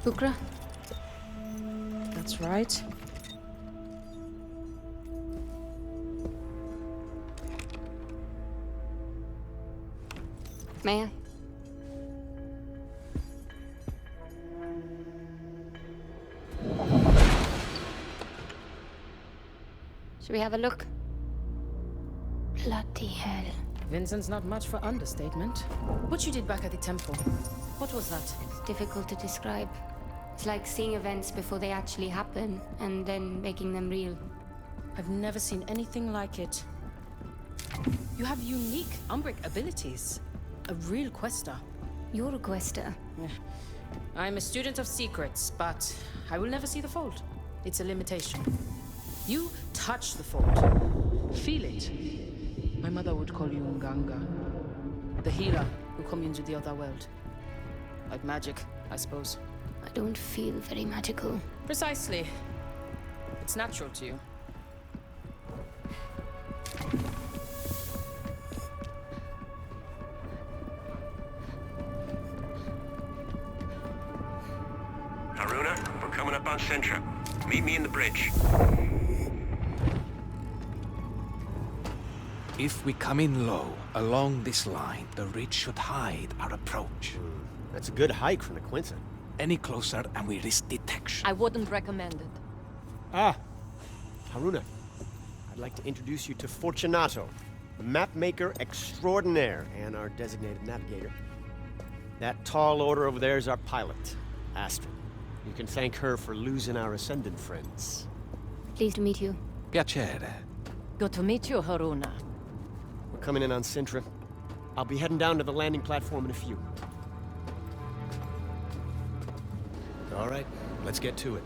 Bukra? That's right. May I? Should we have a look? Bloody hell. Vincent's not much for understatement. What you did back at the temple, what was that? It's difficult to describe. It's like seeing events before they actually happen, and then making them real. I've never seen anything like it. You have unique Umbric abilities. A real quester. You're a quester. I'm a student of secrets, but I will never see the fault. It's a limitation. You touch the fault. Feel it. My mother would call you Nganga. The healer who communes with the other world. Like magic, I suppose. I don't feel very magical. Precisely. It's natural to you. Haruna, we're coming up on Sintra. Meet me in the bridge. If we come in low, along this line, the ridge should hide our approach. That's a good hike from the Quinta. Any closer and we risk detection. I wouldn't recommend it. Ah, Haruna. I'd like to introduce you to Fortunato, the map maker extraordinaire and our designated navigator. That tall order over there is our pilot, Astrid. You can thank her for losing our Ascendant friends. Pleased to meet you. Piacere. Good to meet you, Haruna. We're coming in on Sintra. I'll be heading down to the landing platform in a few. All right, let's get to it.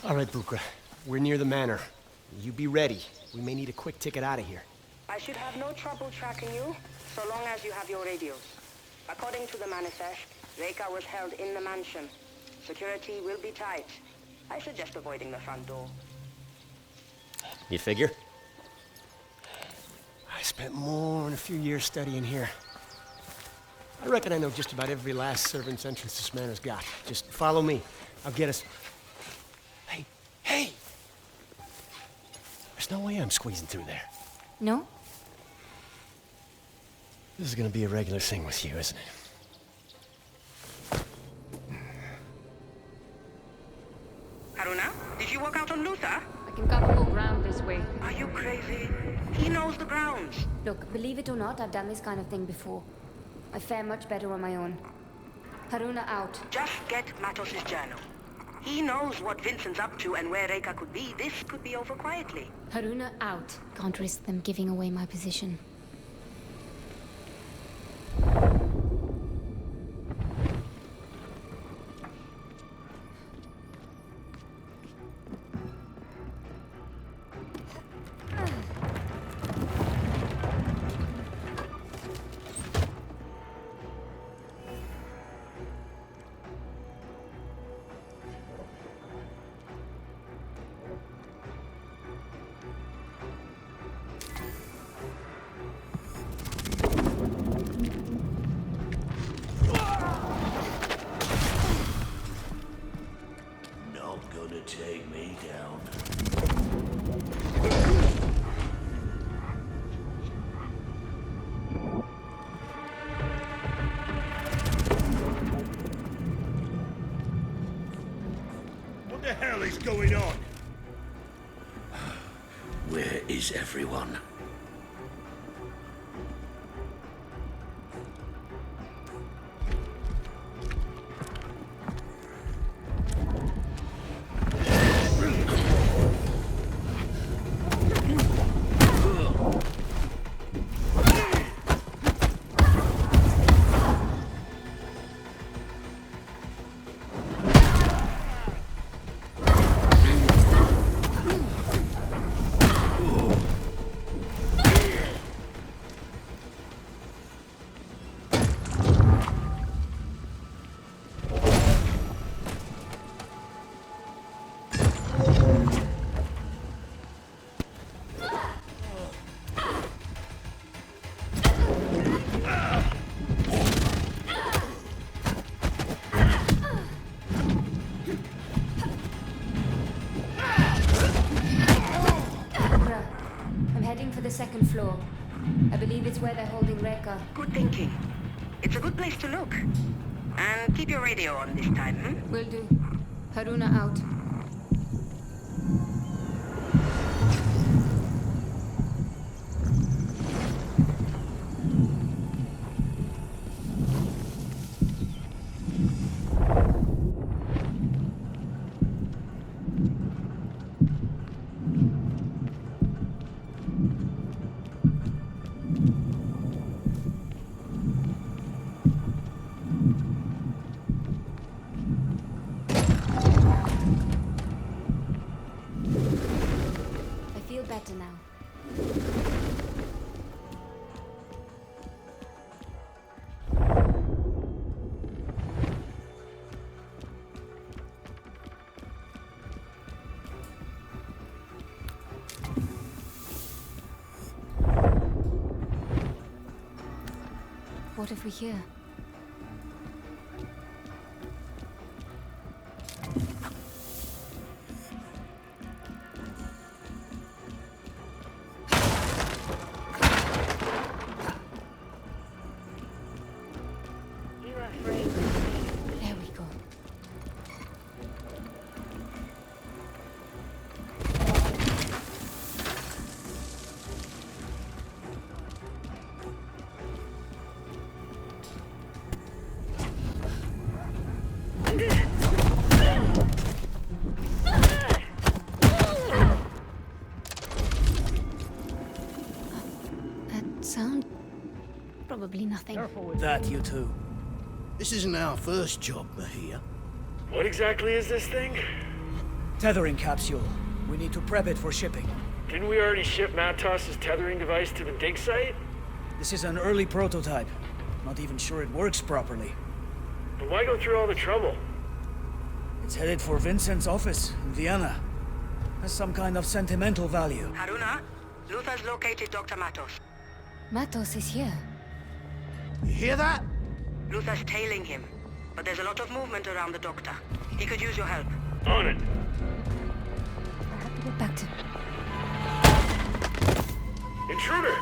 All right, Bukra. We're near the manor. You be ready. We may need a quick ticket out of here. I should have no trouble tracking you, so long as you have your radios. According to the manifest, Reika was held in the mansion. Security will be tight. I suggest avoiding the front door. You figure? I spent more than a few years studying here. I reckon I know just about every last servant's entrance this manor's got. Just follow me. I'll get us... Hey, hey! There's no way I'm squeezing through there. No? This is gonna be a regular thing with you, isn't it? Haruna, did you walk out on Luther? I can cover more ground this way. Are you crazy? He knows the grounds. Look, believe it or not, I've done this kind of thing before. I fare much better on my own. Haruna out. Just get Matos' journal. He knows what Vincent's up to and where Reika could be. This could be over quietly. Haruna out. Can't risk them giving away my position. Take me down. What the hell is going on? Where is everyone? second floor. I believe it's where they're holding Rekka. Good thinking. It's a good place to look. And keep your radio on this time, hmm? Will do. Haruna out. Better now. What if we hear? There we go. That sound? Probably nothing. Careful with that, you two. This isn't our first job, Mahia. What exactly is this thing? Tethering capsule. We need to prep it for shipping. Didn't we already ship Matos' tethering device to the dig site? This is an early prototype. Not even sure it works properly. But why go through all the trouble? It's headed for Vincent's office in Vienna. Has some kind of sentimental value. Haruna, Luther's located Dr. Matos. Matos is here. You hear that? Luther's tailing him, but there's a lot of movement around the doctor. He could use your help. On it. I have to get back to... Intruder!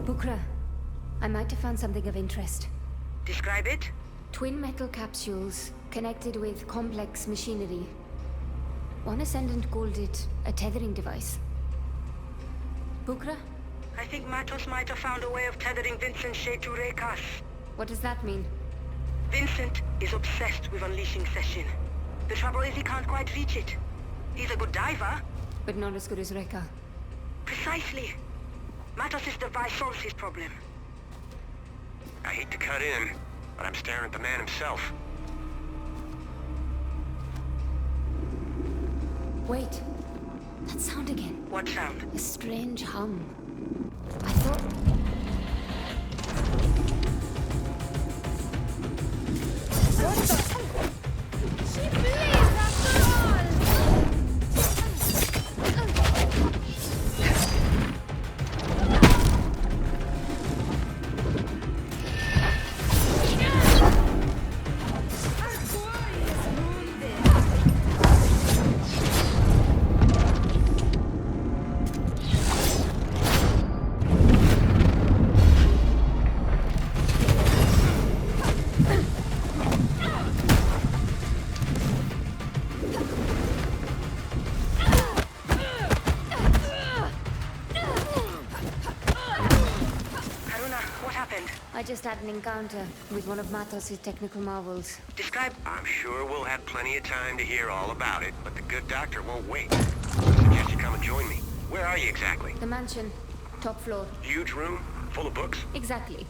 Bukra, I might have found something of interest. Describe it? Twin metal capsules connected with complex machinery. One ascendant called it a tethering device. Bukra? I think Matos might have found a way of tethering Vincent's shade to Rekka's. What does that mean? Vincent is obsessed with unleashing Seshin. The trouble is he can't quite reach it. He's a good diver. But not as good as Rekka. Precisely. Matos' device solves his problem. I hate to cut in, but I'm staring at the man himself. Wait. That sound again. What sound? A strange hum. I thought... What the... She bleeds after all! What happened? I just had an encounter with one of Matos' technical marvels. Describe... I'm sure we'll have plenty of time to hear all about it, but the good doctor won't wait. I suggest you come and join me. Where are you exactly? The mansion. Top floor. Huge room? Full of books? Exactly.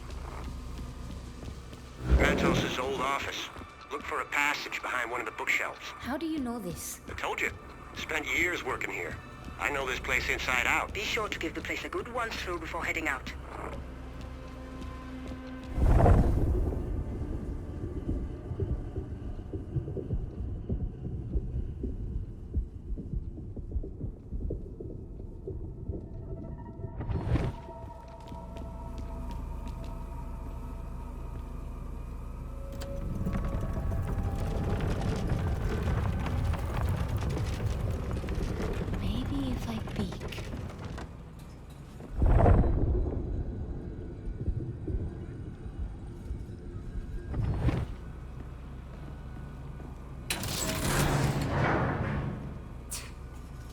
Matos' old office. Look for a passage behind one of the bookshelves. How do you know this? I told you. Spent years working here. I know this place inside out. Be sure to give the place a good once-through before heading out. Maybe if I peek.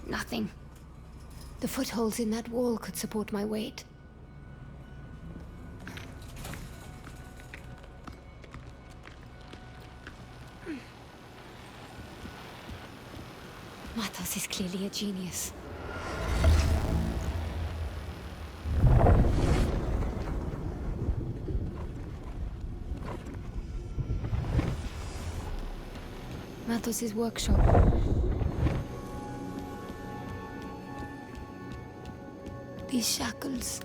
Nothing. The footholds in that wall could support my weight. Matos is clearly a genius. Matos' workshop. These shackles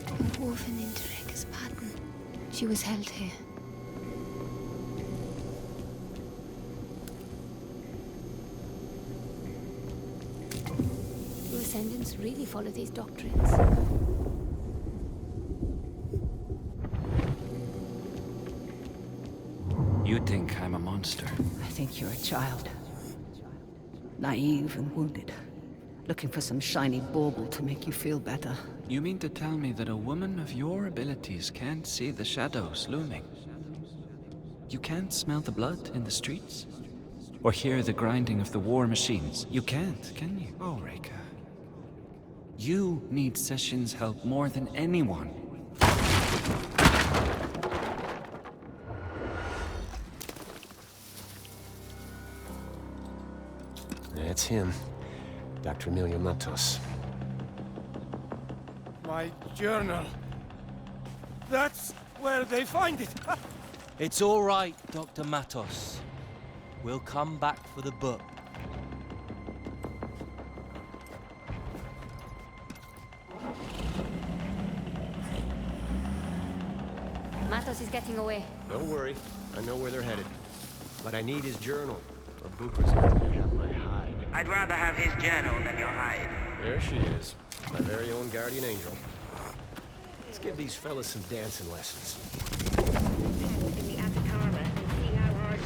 are woven into Reka's pattern. She was held here. Your ascendants really follow these doctrines. You think I'm a monster? I think you're a child. Naive and wounded. Looking for some shiny bauble to make you feel better. You mean to tell me that a woman of your abilities can't see the shadows looming? You can't smell the blood in the streets? Or hear the grinding of the war machines? You can't, can you? Oh, Reka. You need Sessions' help more than anyone. That's him. Dr. Emilio Matos. My journal. That's where they find it. It's all right, Dr. Matos. We'll come back for the book. Matos is getting away. Don't worry. I know where they're headed. But I need his journal, or Bucra's not gonna have my hide. I'd rather have his journal than your hide. There she is. My very own guardian angel. Let's give these fellas some dancing lessons. In the Atacama and see how hard...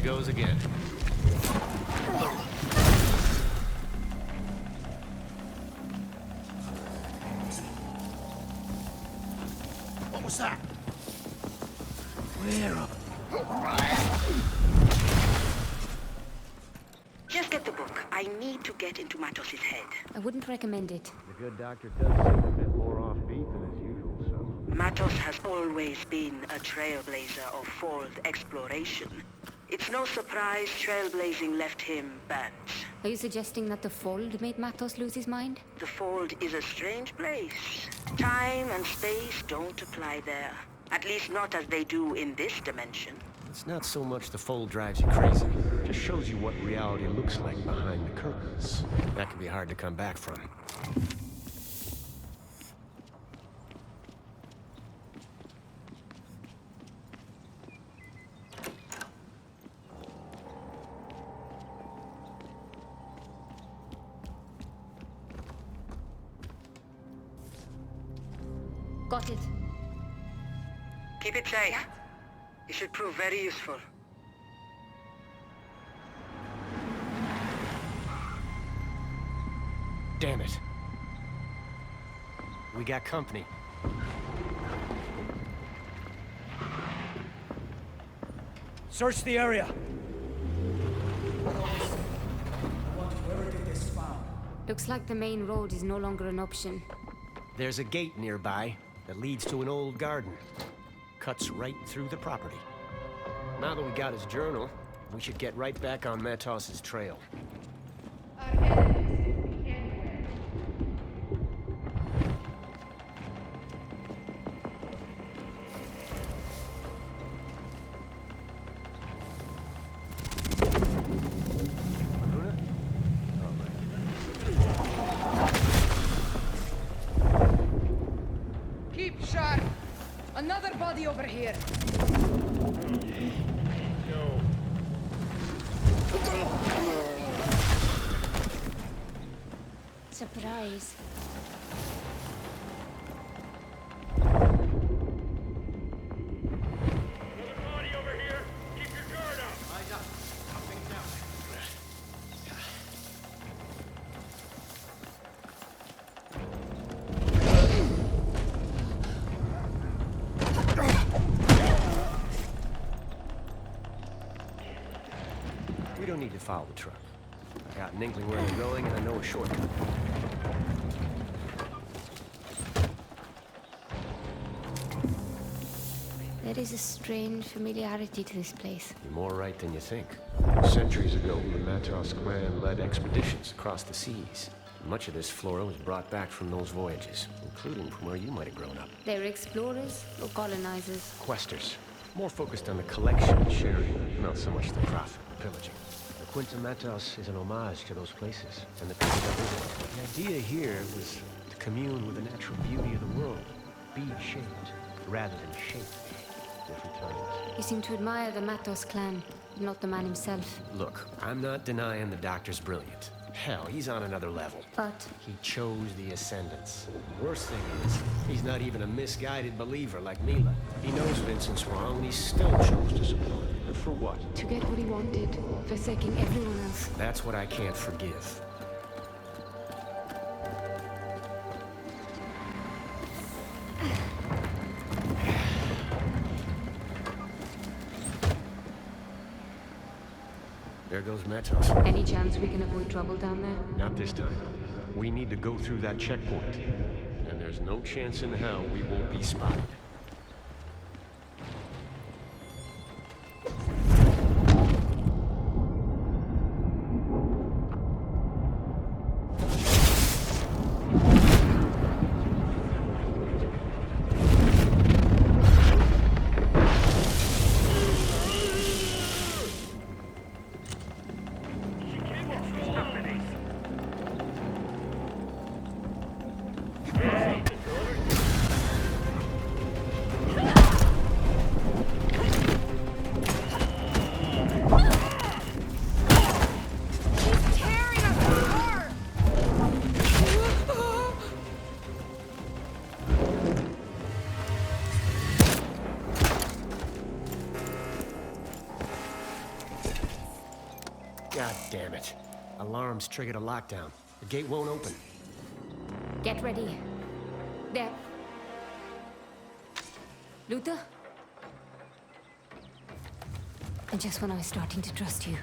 she goes again. What was that? Where? Just get the book. I need to get into Matos' head. I wouldn't recommend it. The good doctor does seem a bit more offbeat than his usual self. Matos has always been a trailblazer of fold exploration. It's no surprise trailblazing left him banned. Are you suggesting that the Fold made Matos lose his mind? The Fold is a strange place. Time and space don't apply there. At least not as they do in this dimension. It's not so much the fold drives you crazy. It just shows you what reality looks like behind the curtains. That can be hard to come back from. Got it. Keep it safe. It should prove very useful. Damn it. We got company. Search the area. Looks like the main road is no longer an option. There's a gate nearby that leads to an old garden. Cuts right through the property. Now that we got his journal, we should get right back on Matos' trail. Keep sharp. Another body over here. Surprise. We don't need to follow the truck. I got an inkling where they're going, and I know a shortcut. There is a strange familiarity to this place. You're more right than you think. Centuries ago, the Matos clan led expeditions across the seas. Much of this flora was brought back from those voyages, including from where you might have grown up. They were explorers or colonizers? Questers. More focused on the collection and sharing, not so much the profit and pillaging. The Quinta Matos is an homage to those places, and the people that visit. The idea here was to commune with the natural beauty of the world, be shaped rather than shaped. Different times. You seem to admire the Matos clan, not the man himself. Look, I'm not denying the doctor's brilliant. Hell, he's on another level. But he chose the Ascendants. Worst thing is, he's not even a misguided believer like Mila. He knows Vincent's wrong, and he still chose to support him. And for what? to get what he wanted, forsaking everyone else. That's what I can't forgive. There goes Matos. Any chance we can avoid trouble down there? Not this time. We need to go through that checkpoint. And there's no chance in hell we won't be spotted. God damn it. Alarms triggered a lockdown. The gate won't open. Get ready. There. Luther? And just when I was starting to trust you.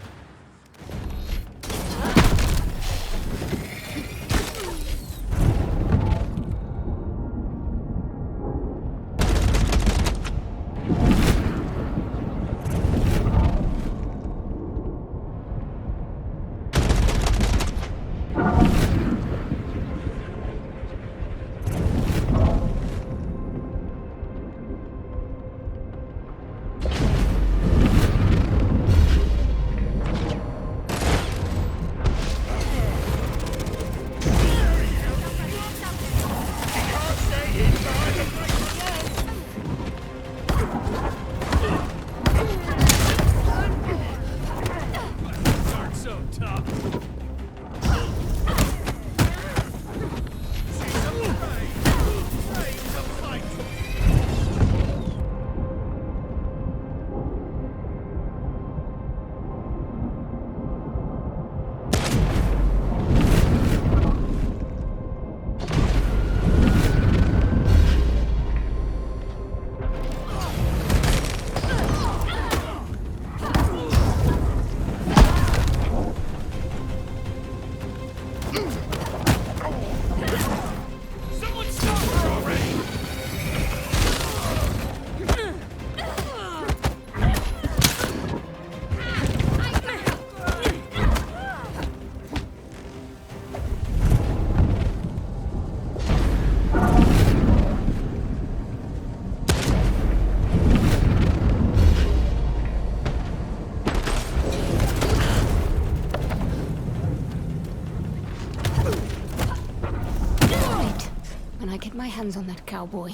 Get my hands on that cowboy.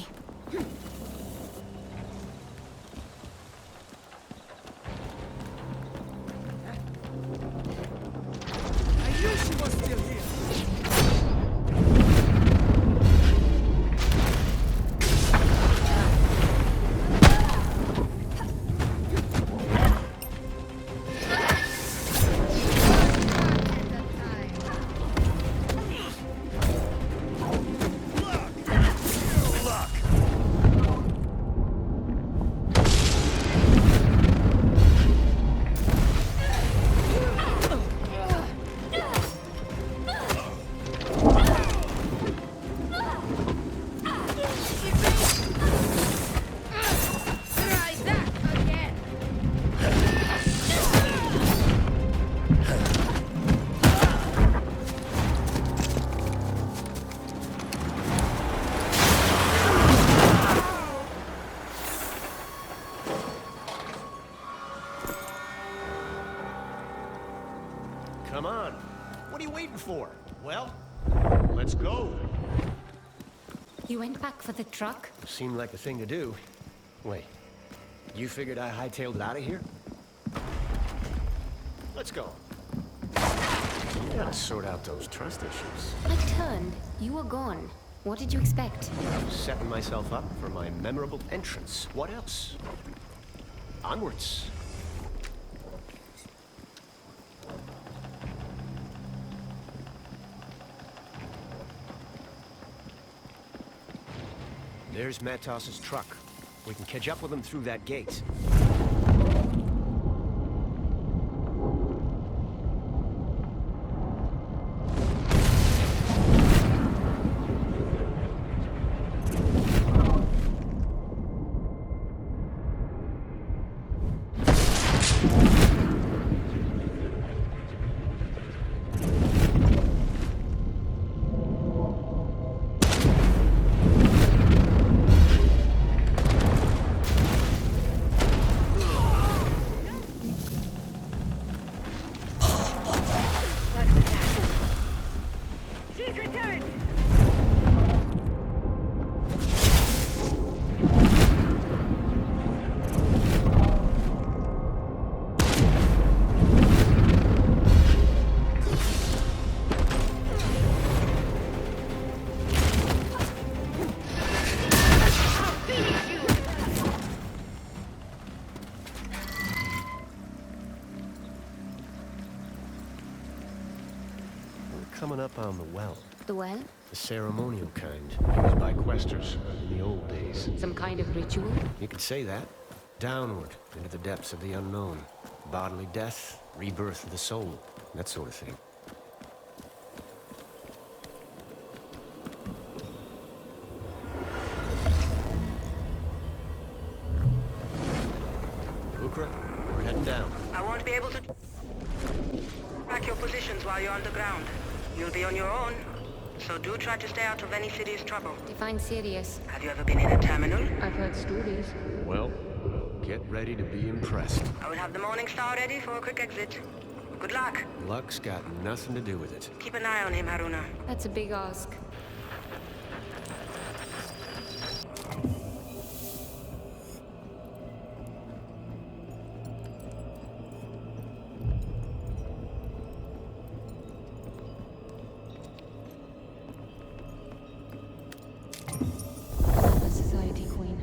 I knew she was still here. Come on. What are you waiting for? Well, let's go. You went back for the truck? Seemed like a thing to do. Wait, you figured I hightailed it out of here? Let's go. You gotta sort out those trust issues. I turned. You were gone. What did you expect? Setting myself up for my memorable entrance. What else? Onwards. There's Matos' truck. We can catch up with him through that gate. up on the well. The well? The ceremonial kind, used by questers in the old days. Some kind of ritual? You could say that. Downward, into the depths of the unknown. Bodily death, rebirth of the soul, that sort of thing. Ukra, we're heading down. I won't be able to track your positions while you're underground. You'll be on your own, so do try to stay out of any serious trouble. Define serious. Have you ever been in a terminal? I've heard stories. Well, get ready to be impressed. I will have the Morning Star ready for a quick exit. Good luck. Luck's got nothing to do with it. Keep an eye on him, Haruna. That's a big ask. Society Queen.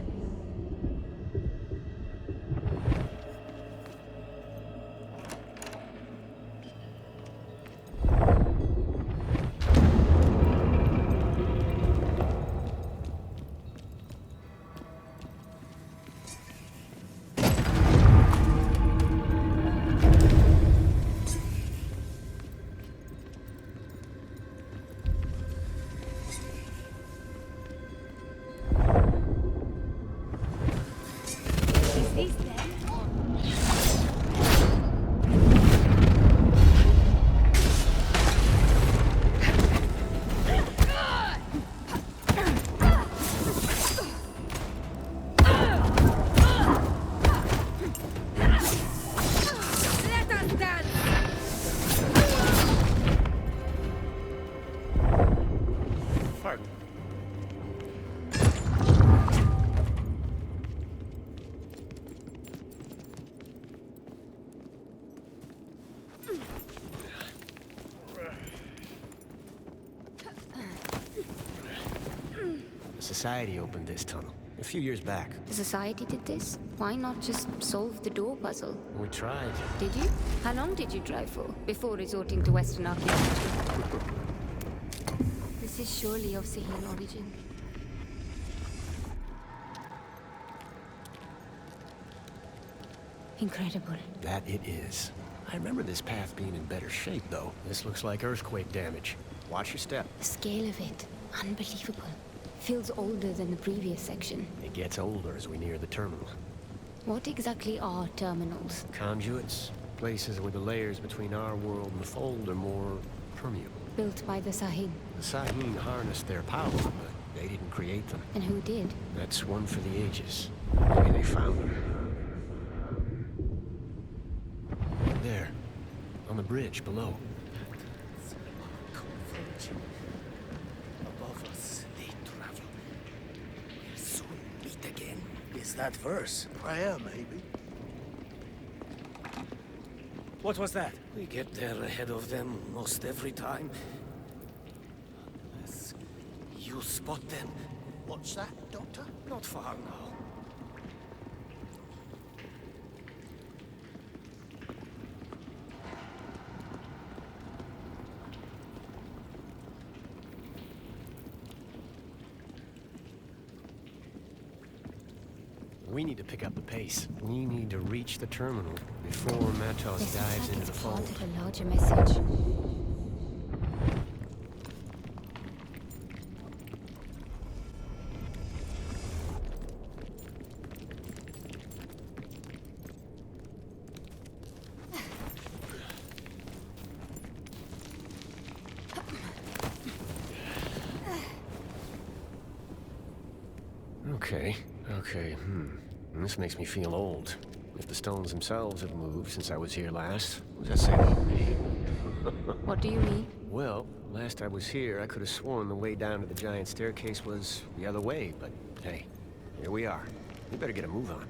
Society opened this tunnel a few years back. The Society did this? Why not just solve the door puzzle? We tried. Did you? How long did you try for, before resorting to Western archaeology? This is surely of Sahin origin. Incredible. That it is. I remember this path being in better shape, though. This looks like earthquake damage. Watch your step. The scale of it, unbelievable. Feels older than the previous section. It gets older as we near the terminal. What exactly are terminals? Conduits. Places where the layers between our world and the Fold are more permeable. Built by the Sahin. The Sahin harnessed their power, but they didn't create them. And who did? That's one for the ages. Maybe they found them. There. On the bridge below. Is that verse? Prayer, maybe. What was that? We get there ahead of them most every time. Unless you spot them. What's that, Doctor? Not far now. We need to pick up the pace. We need to reach the terminal before Matos dives into the Fold. This a larger message. Okay. This makes me feel old. If the stones themselves have moved since I was here last, what does that say about me? What do you mean? Well, last I was here, I could have sworn the way down to the giant staircase was the other way, but hey, here we are. We better get a move on.